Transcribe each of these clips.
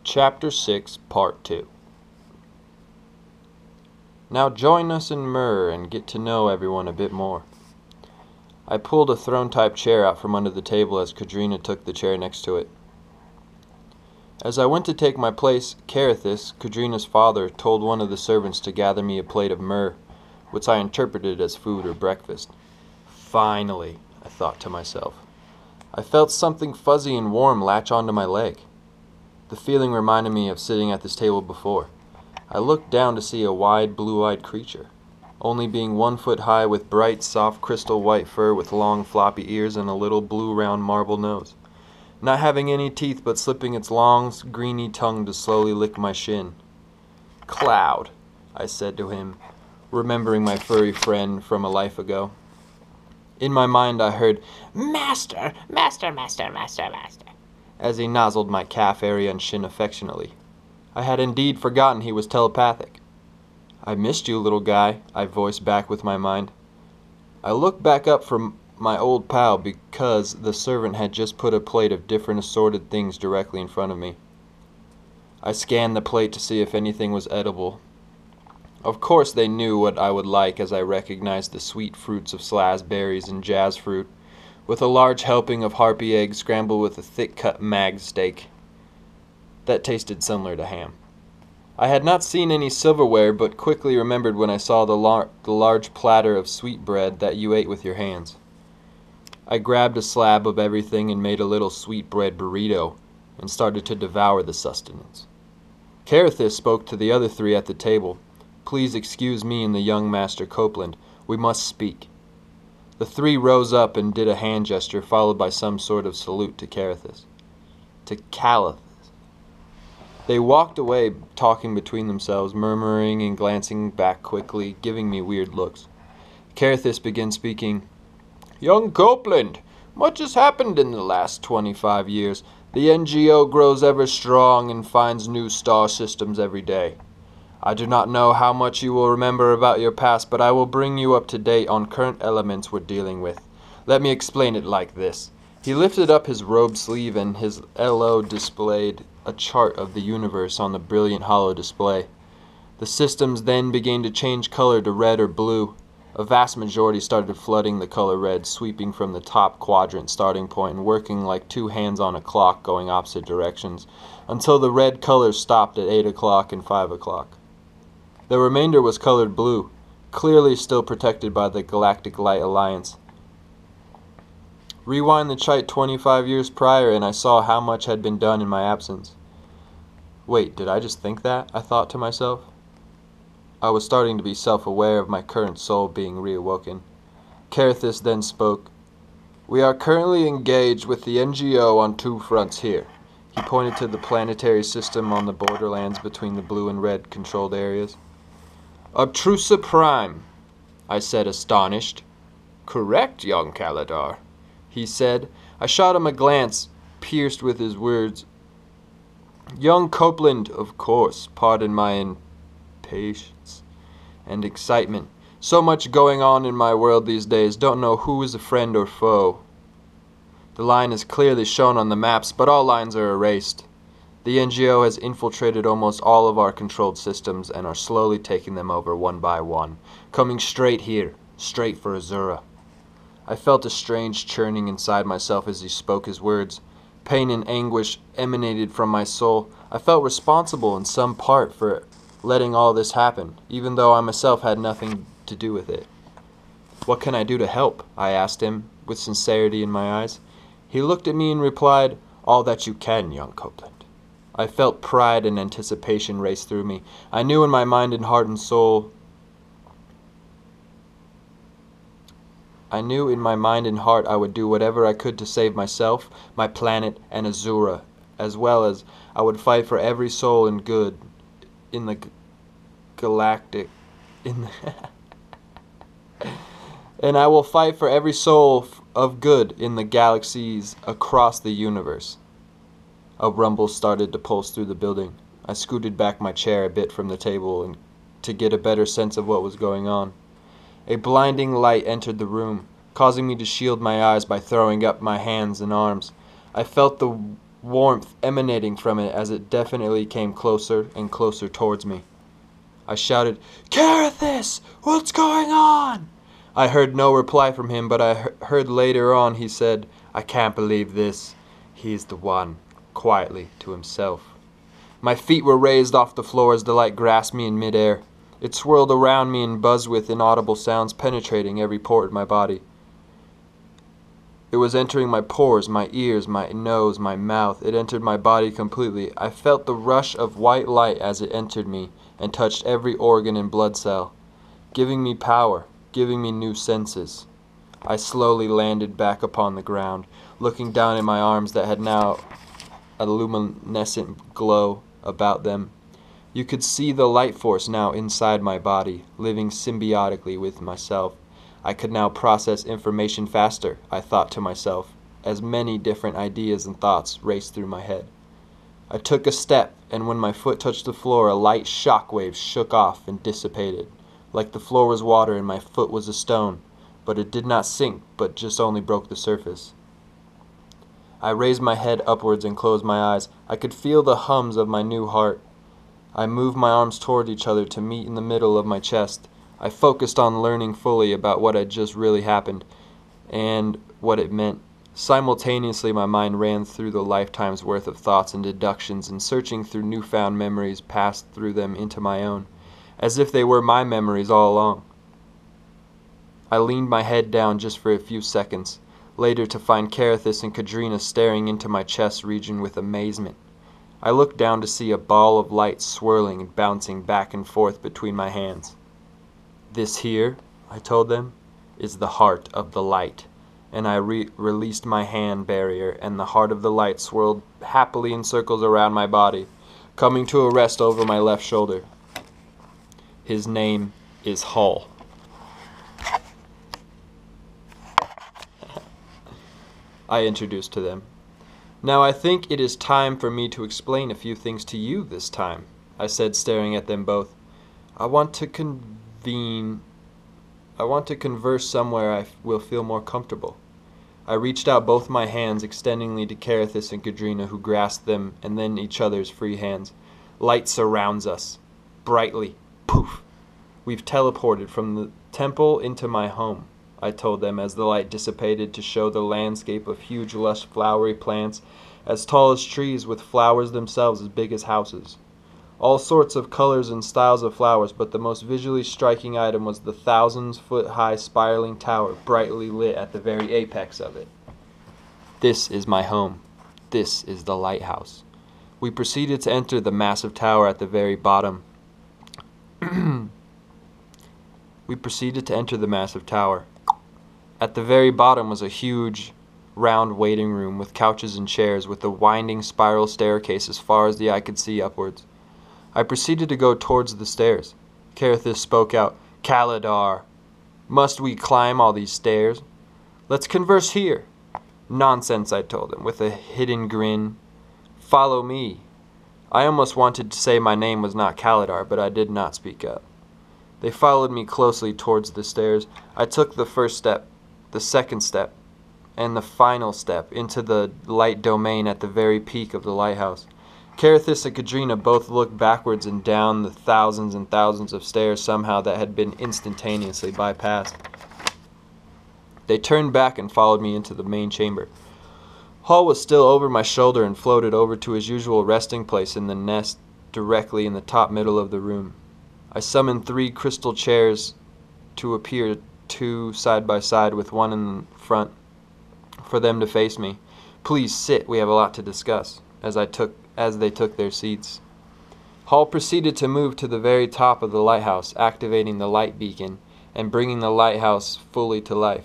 Chapter 6, Part 2. Now join us in Myrrh and get to know everyone a bit more. I pulled a throne-type chair out from under the table as Kadrina took the chair next to it. As I went to take my place, Carithus, Kadrina's father, told one of the servants to gather me a plate of myrrh, which I interpreted as food or breakfast. Finally, I thought to myself. I felt something fuzzy and warm latch onto my leg. The feeling reminded me of sitting at this table before. I looked down to see a wide, blue-eyed creature, only being 1 foot high with bright, soft, crystal white fur with long, floppy ears and a little blue, round marble nose. Not having any teeth but slipping its long, greeny tongue to slowly lick my shin. "Cloud," I said to him, remembering my furry friend from a life ago. In my mind I heard, "Master, master, master, master, master," as he nozzled my calf area and shin affectionately. I had indeed forgotten he was telepathic. "I missed you, little guy," I voiced back with my mind. I looked back up from my old pal because the servant had just put a plate of different assorted things directly in front of me. I scanned the plate to see if anything was edible. Of course they knew what I would like, as I recognized the sweet fruits of slaz berries and jazz fruit, with a large helping of harpy eggs scrambled with a thick-cut mag steak that tasted similar to ham. I had not seen any silverware, but quickly remembered when I saw the large platter of sweetbread that you ate with your hands. I grabbed a slab of everything and made a little sweetbread burrito and started to devour the sustenance. Carithus spoke to the other three at the table. "Please excuse me and the young Master Copeland. We must speak." The three rose up and did a hand gesture, followed by some sort of salute to Carithus. To Calithus. They walked away, talking between themselves, murmuring and glancing back quickly, giving me weird looks. Carithus began speaking. "Young Copeland, much has happened in the last 25 years. The NGO grows ever strong and finds new star systems every day. I do not know how much you will remember about your past, but I will bring you up to date on current elements we're dealing with. Let me explain it like this." He lifted up his robe sleeve and his LO displayed a chart of the universe on the brilliant hollow display. The systems then began to change color to red or blue. A vast majority started flooding the color red, sweeping from the top quadrant starting point and working like two hands on a clock going opposite directions, until the red color stopped at 8 o'clock and 5 o'clock. The remainder was colored blue, clearly still protected by the Galactic Light Alliance. Rewind the chart 25 years prior and I saw how much had been done in my absence. Wait, did I just think that? I thought to myself. I was starting to be self-aware of my current soul being reawoken. Carithus then spoke. "We are currently engaged with the NGO on 2 fronts here." He pointed to the planetary system on the borderlands between the blue and red controlled areas. "Obtrusa Prime," I said, astonished. "Correct, young Kalidar," he said. I shot him a glance, pierced with his words. "Young Copeland, of course, pardon my impatience and excitement. So much going on in my world these days, don't know who is a friend or foe. The line is clearly shown on the maps, but all lines are erased. The NGO has infiltrated almost all of our controlled systems and are slowly taking them over one by one, coming straight here, straight for Azura." I felt a strange churning inside myself as he spoke his words. Pain and anguish emanated from my soul. I felt responsible in some part for letting all this happen, even though I myself had nothing to do with it. "What can I do to help?" I asked him, with sincerity in my eyes. He looked at me and replied, "All that you can, young Copeland." I felt pride and anticipation race through me. I knew in my mind and heart I would do whatever I could to save myself, my planet, and Azura, as well as I would fight for every soul and good in the and I will fight for every soul of good in the galaxies across the universe. A rumble started to pulse through the building. I scooted back my chair a bit from the table and to get a better sense of what was going on. A blinding light entered the room, causing me to shield my eyes by throwing up my hands and arms. I felt the warmth emanating from it as it definitely came closer and closer towards me. I shouted, "Carithus, what's going on?" I heard no reply from him, but I heard later on he said, "I can't believe this. He's the one," quietly to himself. My feet were raised off the floor as the light grasped me in midair. It swirled around me and buzzed with inaudible sounds penetrating every pore in my body. It was entering my pores, my ears, my nose, my mouth. It entered my body completely. I felt the rush of white light as it entered me and touched every organ and blood cell, giving me power, giving me new senses. I slowly landed back upon the ground, looking down at my arms that had now a luminescent glow about them. You could see the light force now inside my body, living symbiotically with myself. I could now process information faster, I thought to myself, as many different ideas and thoughts raced through my head. I took a step, and when my foot touched the floor, a light shockwave shook off and dissipated, like the floor was water and my foot was a stone, but it did not sink, but just only broke the surface. I raised my head upwards and closed my eyes. I could feel the hums of my new heart. I moved my arms toward each other to meet in the middle of my chest. I focused on learning fully about what had just really happened and what it meant. Simultaneously, my mind ran through the lifetime's worth of thoughts and deductions, and searching through newfound memories passed through them into my own, as if they were my memories all along. I leaned my head down just for a few seconds, later to find Carithus and Kadrina staring into my chest region with amazement. I looked down to see a ball of light swirling and bouncing back and forth between my hands. "This here," I told them, "is the heart of the light." And I released my hand barrier, and the heart of the light swirled happily in circles around my body, coming to a rest over my left shoulder. "His name is Hull." I introduced to them. "Now I think it is time for me to explain a few things to you this time," I said, staring at them both. I want to converse somewhere I will feel more comfortable." I reached out both my hands extendingly to Carithus and Kadrina, who grasped them and then each other's free hands. Light surrounds us. Brightly. Poof! We've teleported from the temple into my home, I told them as the light dissipated to show the landscape of huge lush flowery plants as tall as trees with flowers themselves as big as houses. All sorts of colors and styles of flowers, but the most visually striking item was the thousands-foot-high spiraling tower brightly lit at the very apex of it. "This is my home. This is the lighthouse." We proceeded to enter the massive tower at the very bottom. At the very bottom was a huge, round waiting room with couches and chairs, with a winding spiral staircase as far as the eye could see upwards. I proceeded to go towards the stairs. Carithus spoke out, "Kalidar, must we climb all these stairs? Let's converse here." "Nonsense," I told him, with a hidden grin. "Follow me." I almost wanted to say my name was not Kalidar, but I did not speak up. They followed me closely towards the stairs. I took the first step, the second step, and the final step into the light domain at the very peak of the lighthouse. Carithus and Kadrina both looked backwards and down the thousands and thousands of stairs somehow that had been instantaneously bypassed. They turned back and followed me into the main chamber. Hull was still over my shoulder and floated over to his usual resting place in the nest directly in the top middle of the room. I summoned 3 crystal chairs to appear, 2 side by side with one in front, for them to face me. "Please sit, we have a lot to discuss," as they took their seats. Hull proceeded to move to the very top of the lighthouse, activating the light beacon and bringing the lighthouse fully to life.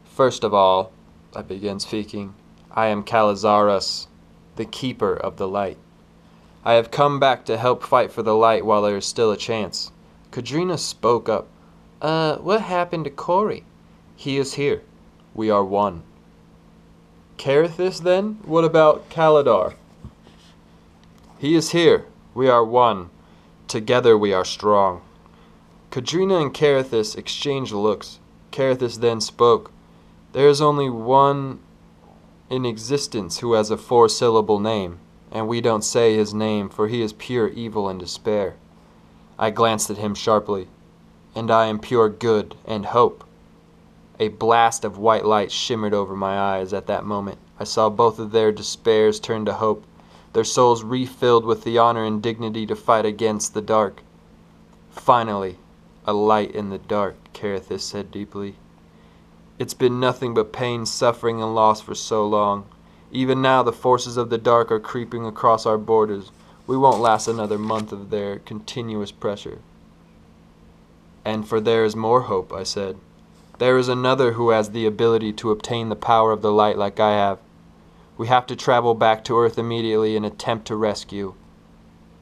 "First of all," I began speaking, "I am Calizarus, the keeper of the light. I have come back to help fight for the light while there is still a chance." Kadrina spoke up. What happened to Corey?" "He is here. We are one." "Carithus, then? What about Kalidar?" "He is here. We are one. Together we are strong." Kadrina and Carithus exchanged looks. Carithus then spoke. "There is only one in existence who has a 4-syllable name, and we don't say his name, for he is pure evil and despair. I glanced at him sharply. And I am pure good and hope. A blast of white light shimmered over my eyes at that moment. I saw both of their despairs turn to hope, their souls refilled with the honor and dignity to fight against the dark. Finally, a light in the dark, Carithus said deeply. It's been nothing but pain, suffering, and loss for so long. Even now the forces of the dark are creeping across our borders. We won't last another month of their continuous pressure. And for there is more hope, I said. There is another who has the ability to obtain the power of the light like I have. We have to travel back to Earth immediately and attempt to rescue.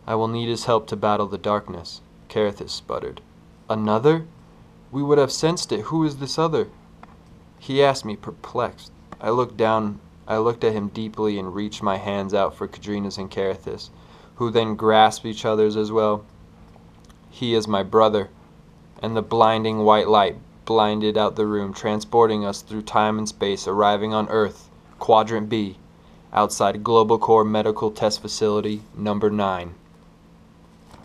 I will need his help to battle the darkness, Carithus sputtered. Another? We would have sensed it. Who is this other? He asked me, perplexed. I looked at him deeply and reached my hands out for Kadrina's and Carithus, who then grasped each other's as well. He is my brother. And the blinding white light blinded out the room, transporting us through time and space, arriving on Earth, Quadrant B, outside Global Core Medical Test Facility number 9.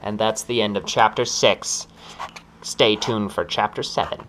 And that's the end of Chapter 6. Stay tuned for Chapter 7.